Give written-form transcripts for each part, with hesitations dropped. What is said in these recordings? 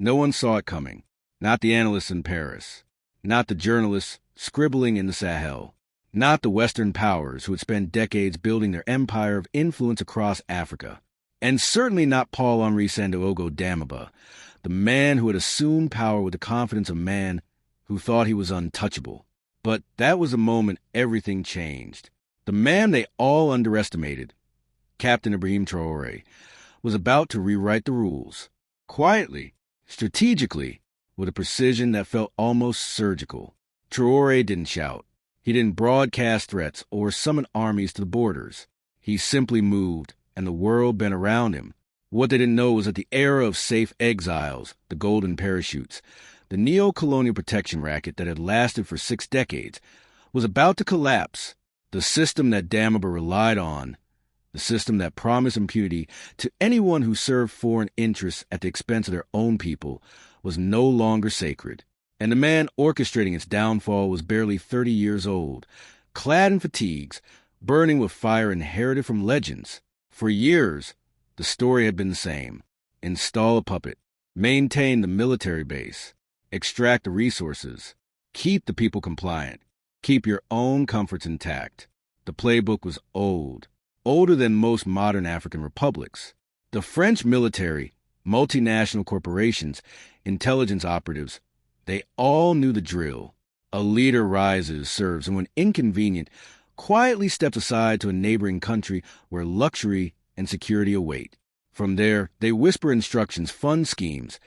No one saw it coming. Not the analysts in Paris. Not the journalists scribbling in the Sahel. Not the Western powers who had spent decades building their empire of influence across Africa. And certainly not Paul-Henri Sandaogo Damiba, the man who had assumed power with the confidence of a man who thought he was untouchable. But that was the moment everything changed. The man they all underestimated, Captain Ibrahim Traoré, was about to rewrite the rules. Quietly, strategically, with a precision that felt almost surgical. Traoré didn't shout. He didn't broadcast threats or summon armies to the borders. He simply moved, and the world bent around him. What they didn't know was that the era of safe exiles, the golden parachutes, the neo-colonial protection racket that had lasted for 6 decades, was about to collapse. The system that Damiba relied on, the system that promised impunity to anyone who served foreign interests at the expense of their own people, was no longer sacred. And the man orchestrating its downfall was barely 30 years old, clad in fatigues, burning with fire inherited from legends. For years, the story had been the same. Install a puppet, maintain the military base, extract the resources, keep the people compliant, keep your own comforts intact. The playbook was old, older than most modern African republics. The French military, multinational corporations, intelligence operatives, they all knew the drill. A leader rises, serves, and when inconvenient, quietly steps aside to a neighboring country where luxury and security await. From there, they whisper instructions, fund schemes,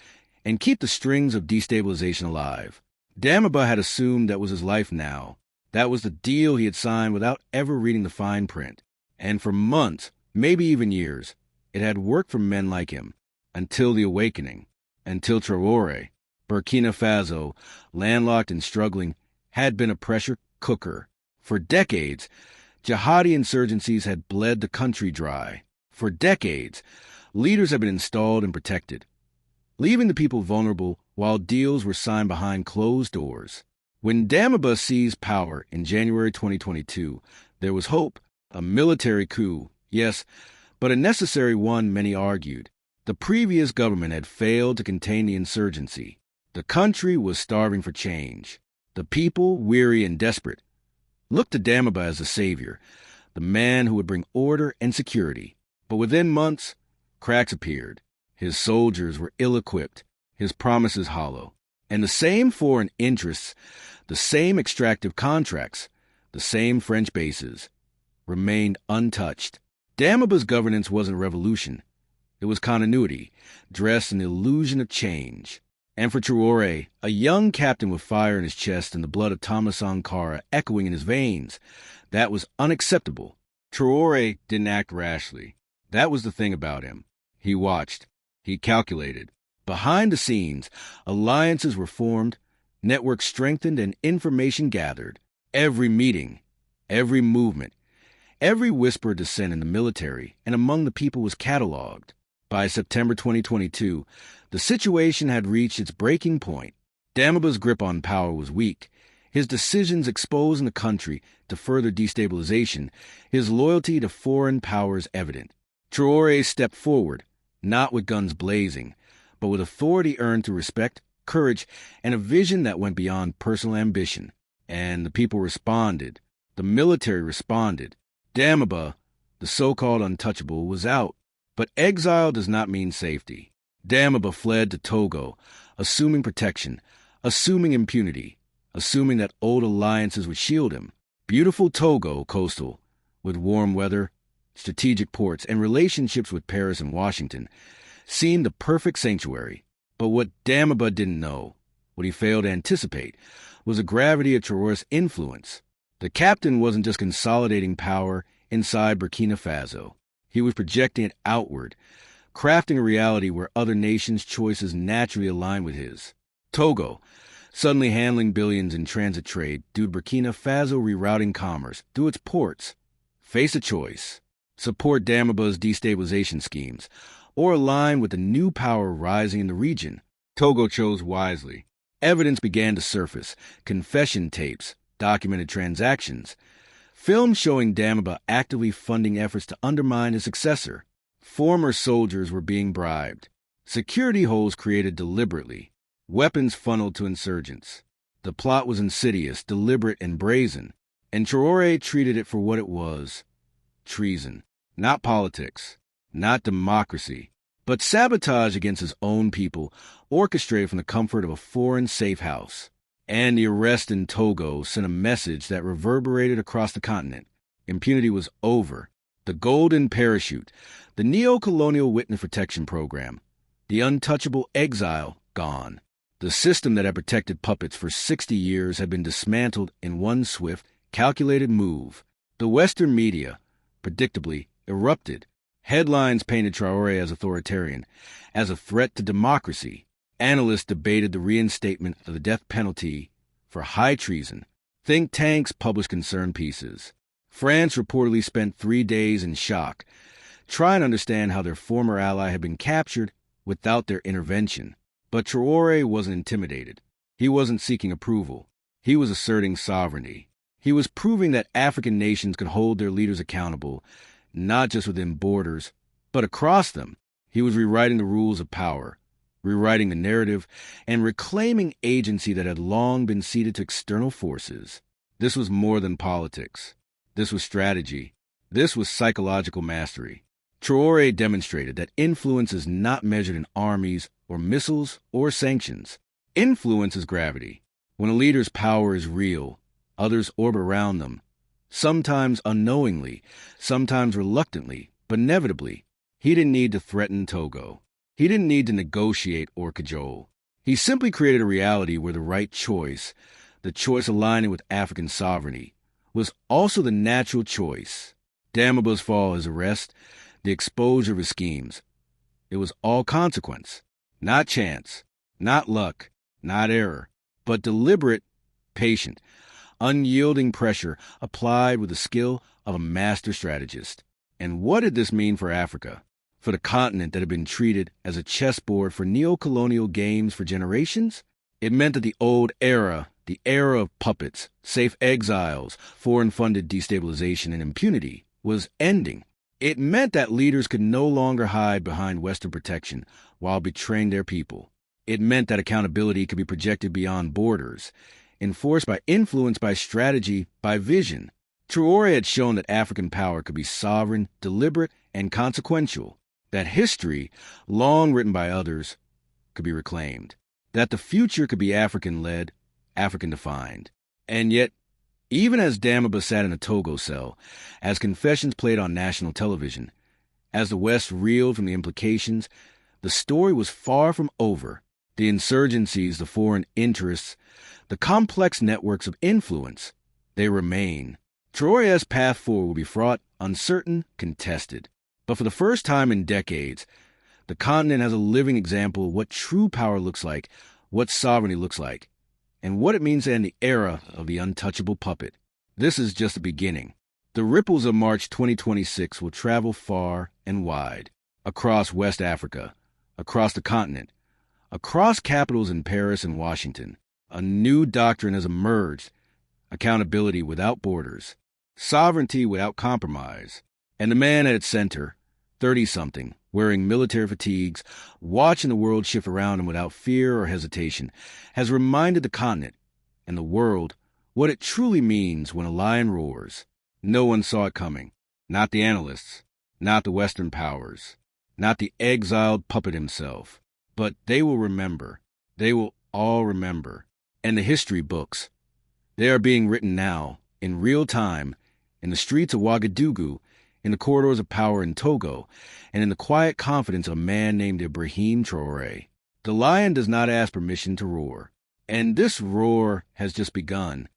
and keep the strings of destabilization alive. Damiba had assumed that was his life now. That was the deal he had signed without ever reading the fine print. And for months, maybe even years, it had worked for men like him. Until the awakening. Until Traoré, Burkina Faso, landlocked and struggling, had been a pressure cooker. For decades, jihadi insurgencies had bled the country dry. For decades, leaders had been installed and protected, leaving the people vulnerable while deals were signed behind closed doors. When Damiba seized power in January 2022, there was hope. A military coup, yes, but a necessary one, many argued. The previous government had failed to contain the insurgency. The country was starving for change. The people, weary and desperate, looked to Damiba as a savior, the man who would bring order and security. But within months, cracks appeared. His soldiers were ill-equipped, his promises hollow. And the same foreign interests, the same extractive contracts, the same French bases, remained untouched. Damiba's governance wasn't revolution. It was continuity, dressed in the illusion of change. And for Traoré, a young captain with fire in his chest and the blood of Thomas Sankara echoing in his veins, that was unacceptable. Traoré didn't act rashly. That was the thing about him. He watched. He calculated. Behind the scenes, alliances were formed, networks strengthened, and information gathered. Every meeting, every movement, every whisper of dissent in the military and among the people was cataloged. By September 2022, the situation had reached its breaking point. Damiba's grip on power was weak, his decisions exposing the country to further destabilization, his loyalty to foreign powers evident. Traoré stepped forward, not with guns blazing, but with authority earned through respect, courage, and a vision that went beyond personal ambition. And the people responded. The military responded. Damiba, the so-called untouchable, was out. But exile does not mean safety. Damiba fled to Togo, assuming protection, assuming impunity, assuming that old alliances would shield him. Beautiful Togo, coastal, with warm weather, strategic ports, and relationships with Paris and Washington, seemed the perfect sanctuary. But what Damiba didn't know, what he failed to anticipate, was the gravity of Traoré's influence. The captain wasn't just consolidating power inside Burkina Faso. He was projecting it outward, crafting a reality where other nations' choices naturally aligned with his. Togo, suddenly handling billions in transit trade due to Burkina Faso rerouting commerce through its ports. Face a choice. Support Damiba's destabilization schemes, or align with the new power rising in the region. Togo chose wisely. Evidence began to surface, confession tapes, documented transactions, films showing Damiba actively funding efforts to undermine his successor. Former soldiers were being bribed. Security holes created deliberately. Weapons funneled to insurgents. The plot was insidious, deliberate, and brazen, and Traoré treated it for what it was: treason. Not politics, not democracy, but sabotage against his own people, orchestrated from the comfort of a foreign safe house. And the arrest in Togo sent a message that reverberated across the continent. Impunity was over. The golden parachute, the neo-colonial witness protection program, the untouchable exile, gone. The system that had protected puppets for 60 years had been dismantled in one swift, calculated move. The Western media, predictably, erupted. Headlines painted Traoré as authoritarian, as a threat to democracy. Analysts debated the reinstatement of the death penalty for high treason. Think tanks published concerned pieces. France reportedly spent 3 days in shock, trying to understand how their former ally had been captured without their intervention. But Traoré wasn't intimidated. He wasn't seeking approval. He was asserting sovereignty. He was proving that African nations could hold their leaders accountable, not just within borders, but across them. He was rewriting the rules of power, rewriting the narrative, and reclaiming agency that had long been ceded to external forces. This was more than politics. This was strategy. This was psychological mastery. Traoré demonstrated that influence is not measured in armies or missiles or sanctions. Influence is gravity. When a leader's power is real, others orbit around them, sometimes unknowingly, sometimes reluctantly, but inevitably. He didn't need to threaten Togo. He didn't need to negotiate or cajole. He simply created a reality where the right choice, the choice aligning with African sovereignty, was also the natural choice. Damiba's fall, his arrest, the exposure of his schemes. It was all consequence, not chance, not luck, not error, but deliberate, patient, unyielding pressure applied with the skill of a master strategist. And what did this mean for Africa? For the continent that had been treated as a chessboard for neo-colonial games for generations? It meant that the old era, the era of puppets, safe exiles, foreign-funded destabilization and impunity, was ending. It meant that leaders could no longer hide behind Western protection while betraying their people. It meant that accountability could be projected beyond borders, enforced by influence, by strategy, by vision. Traoré had shown that African power could be sovereign, deliberate, and consequential, that history, long written by others, could be reclaimed, that the future could be African-led, African-defined. And yet, even as Damiba sat in a Togo cell, as confessions played on national television, as the West reeled from the implications, the story was far from over. The insurgencies, the foreign interests, the complex networks of influence, they remain. Traoré's path forward will be fraught, uncertain, contested. But for the first time in decades, the continent has a living example of what true power looks like, what sovereignty looks like, and what it means to end the era of the untouchable puppet. This is just the beginning. The ripples of March 2026 will travel far and wide, across West Africa, across the continent, across capitals in Paris and Washington. A new doctrine has emerged: accountability without borders, sovereignty without compromise. And the man at its center, 30-something, wearing military fatigues, watching the world shift around him without fear or hesitation, has reminded the continent and the world what it truly means when a lion roars. No one saw it coming. Not the analysts, not the Western powers, not the exiled puppet himself. But they will remember. They will all remember. And the history books, they are being written now, in real time, in the streets of Ouagadougou, in the corridors of power in Togo, and in the quiet confidence of a man named Ibrahim Traoré. The lion does not ask permission to roar. And this roar has just begun.